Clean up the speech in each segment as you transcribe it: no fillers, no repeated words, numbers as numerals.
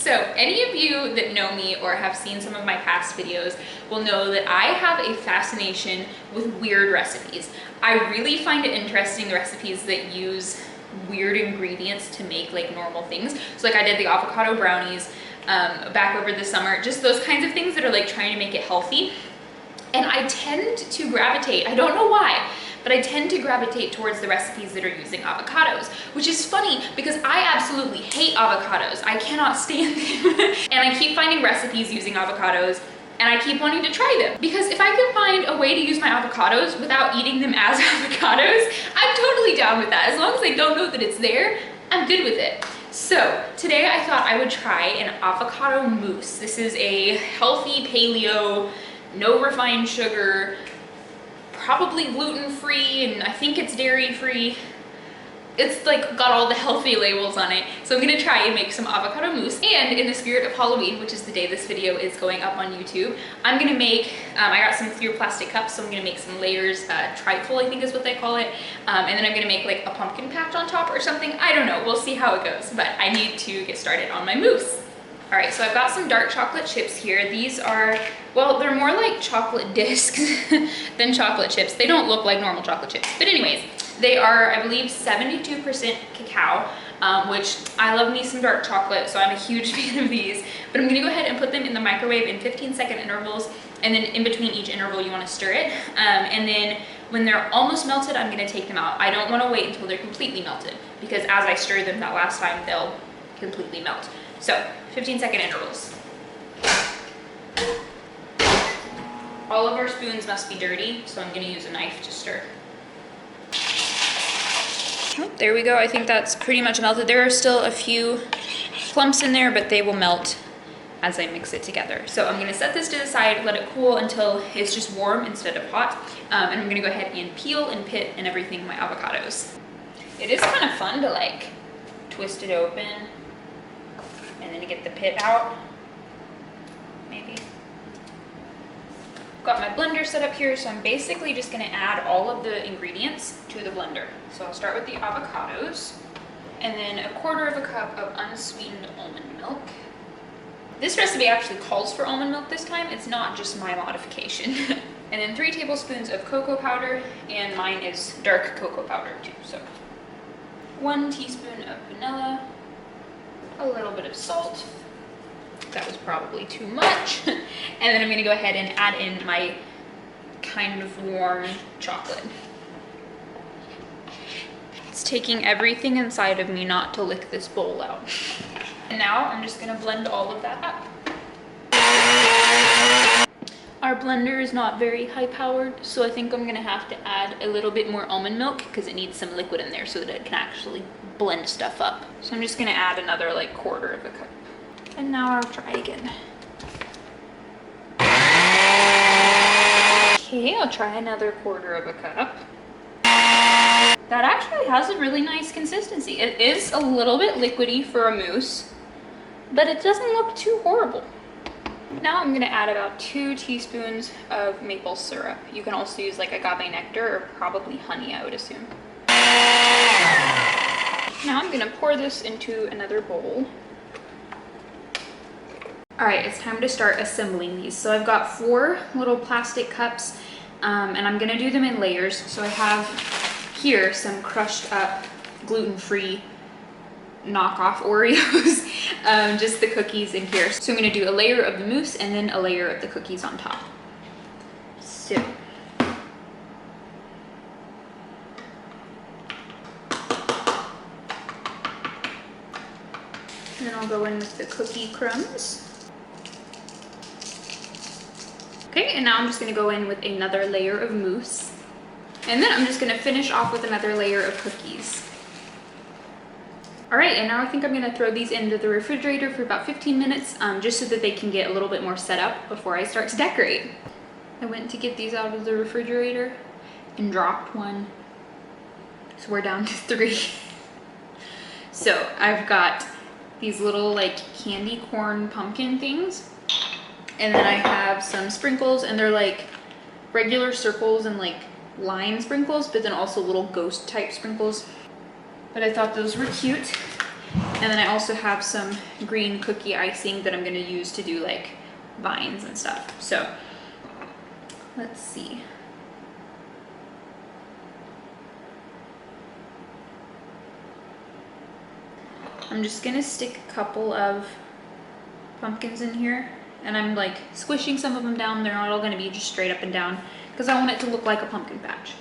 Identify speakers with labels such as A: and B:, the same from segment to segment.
A: So any of you that know me or have seen some of my past videos will know that I have a fascination with weird recipes. I really find it interesting, recipes that use weird ingredients to make like normal things. So like I did the avocado brownies back over the summer, just those kinds of things that are like trying to make it healthy. And I tend to gravitate, I don't know why, but I tend to gravitate towards the recipes that are using avocados, which is funny because I absolutely hate avocados. I cannot stand them. And I keep finding recipes using avocados and I keep wanting to try them. Because if I can find a way to use my avocados without eating them as avocados, I'm totally down with that. As long as I don't know that it's there, I'm good with it. So today I thought I would try an avocado mousse. This is a healthy paleo, no refined sugar, probably gluten-free, and I think it's dairy-free. It's like got all the healthy labels on it. So I'm gonna try and make some avocado mousse. And in the spirit of Halloween, which is the day this video is going up on YouTube, I'm gonna make, I got some clear plastic cups, so I'm gonna make some layers, trifle I think is what they call it. And then I'm gonna make like a pumpkin patch on top or something. I don't know, we'll see how it goes, but I need to get started on my mousse. All right, so I've got some dark chocolate chips here. These are, well, they're more like chocolate discs than chocolate chips. They don't look like normal chocolate chips. But anyways, they are, I believe, 72% cacao, which I love me some dark chocolate, so I'm a huge fan of these. But I'm gonna go ahead and put them in the microwave in 15-second intervals, and then in between each interval, you wanna stir it. And then when they're almost melted, I'm gonna take them out. I don't wanna wait until they're completely melted, because as I stir them that last time, they'll completely melt. So 15-second intervals. All of our spoons must be dirty, so I'm gonna use a knife to stir. Oh, there we go. I think that's pretty much melted. There are still a few clumps in there, but they will melt as I mix it together. So I'm gonna set this to the side, let it cool until it's just warm instead of hot. And I'm gonna go ahead and peel and pit and everything my avocados. It is kind of fun to like twist it open and then get the pit out, maybe. Got my blender set up here, so I'm basically just gonna add all of the ingredients to the blender. So I'll start with the avocados, and then 1/4 cup of unsweetened almond milk. This recipe actually calls for almond milk this time, it's not just my modification. And then 3 tablespoons of cocoa powder, and mine is dark cocoa powder too, so. 1 teaspoon of vanilla, a little bit of salt. That was probably too much. And then I'm gonna go ahead and add in my kind of warm chocolate. It's taking everything inside of me not to lick this bowl out. And now I'm just gonna blend all of that up. Our blender is not very high powered, so I think I'm gonna have to add a little bit more almond milk because it needs some liquid in there so that it can actually blend stuff up. So I'm just gonna add another like 1/4 cup. And now I'll try again. Okay, I'll try another 1/4 cup. That actually has a really nice consistency. It is a little bit liquidy for a mousse, but it doesn't look too horrible. Now I'm gonna add about 2 teaspoons of maple syrup. You can also use like agave nectar or probably honey, I would assume. Now I'm gonna pour this into another bowl. All right, it's time to start assembling these. So I've got 4 little plastic cups, and I'm gonna do them in layers. So I have here some crushed up gluten-free knockoff Oreos, just the cookies in here. So I'm gonna do a layer of the mousse and then a layer of the cookies on top. So. And then I'll go in with the cookie crumbs. Okay, and now I'm just gonna go in with another layer of mousse. And then I'm just gonna finish off with another layer of cookies. All right, and now I think I'm gonna throw these into the refrigerator for about 15 minutes, just so that they can get a little bit more set up before I start to decorate. I went to get these out of the refrigerator and dropped one. So we're down to 3. So I've got these little like candy corn pumpkin things. And then I have some sprinkles, and they're like regular circles and like line sprinkles, but then also little ghost type sprinkles. But I thought those were cute. And then I also have some green cookie icing that I'm gonna use to do like vines and stuff. So let's see. I'm just gonna stick a couple of pumpkins in here, and I'm like squishing some of them down. They're not all gonna be just straight up and down because I want it to look like a pumpkin patch.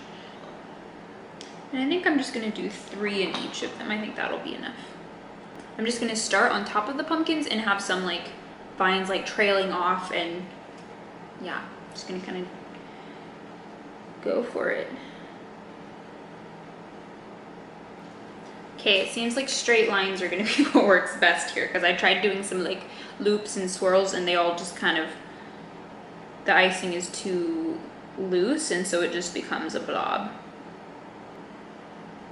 A: And I think I'm just gonna do 3 in each of them. I think that'll be enough. I'm just gonna start on top of the pumpkins and have some like vines like trailing off, and yeah, just gonna kind of go for it. Okay, it seems like straight lines are gonna be what works best here, because I tried doing some like loops and swirls and they all just kind of, the icing is too loose and so it just becomes a blob.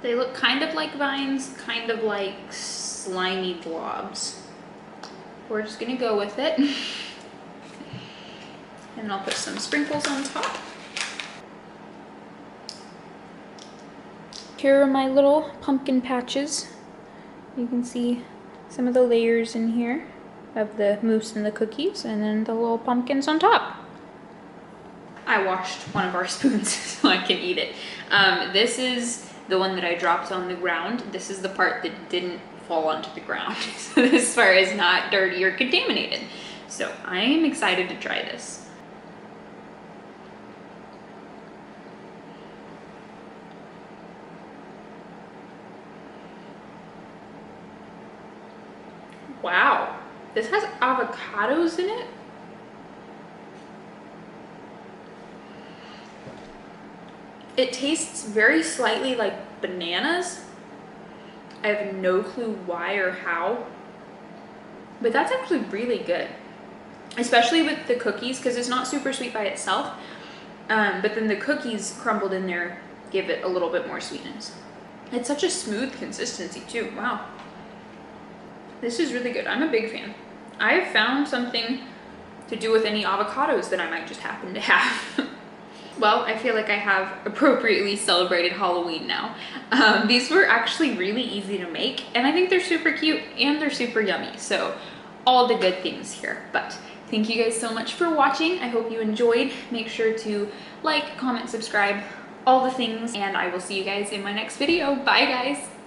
A: They look kind of like vines, kind of like slimy blobs. We're just gonna go with it. And I'll put some sprinkles on top. Here are my little pumpkin patches. You can see some of the layers in here of the mousse and the cookies, and then the little pumpkins on top. I washed one of our spoons so I can eat it. This is the one that I dropped on the ground. This is the part that didn't fall onto the ground. So this part is not dirty or contaminated. So I am excited to try this. Wow, this has avocados in it. It tastes very slightly like bananas. I have no clue why or how, but that's actually really good, especially with the cookies, because it's not super sweet by itself, but then the cookies crumbled in there give it a little bit more sweetness. It's such a smooth consistency too. Wow. This is really good. I'm a big fan. I have found something to do with any avocados that I might just happen to have. Well, I feel like I have appropriately celebrated Halloween now. These were actually really easy to make, and I think they're super cute and they're super yummy. So all the good things here. But thank you guys so much for watching. I hope you enjoyed. Make sure to like, comment, subscribe, all the things, and I will see you guys in my next video. Bye guys.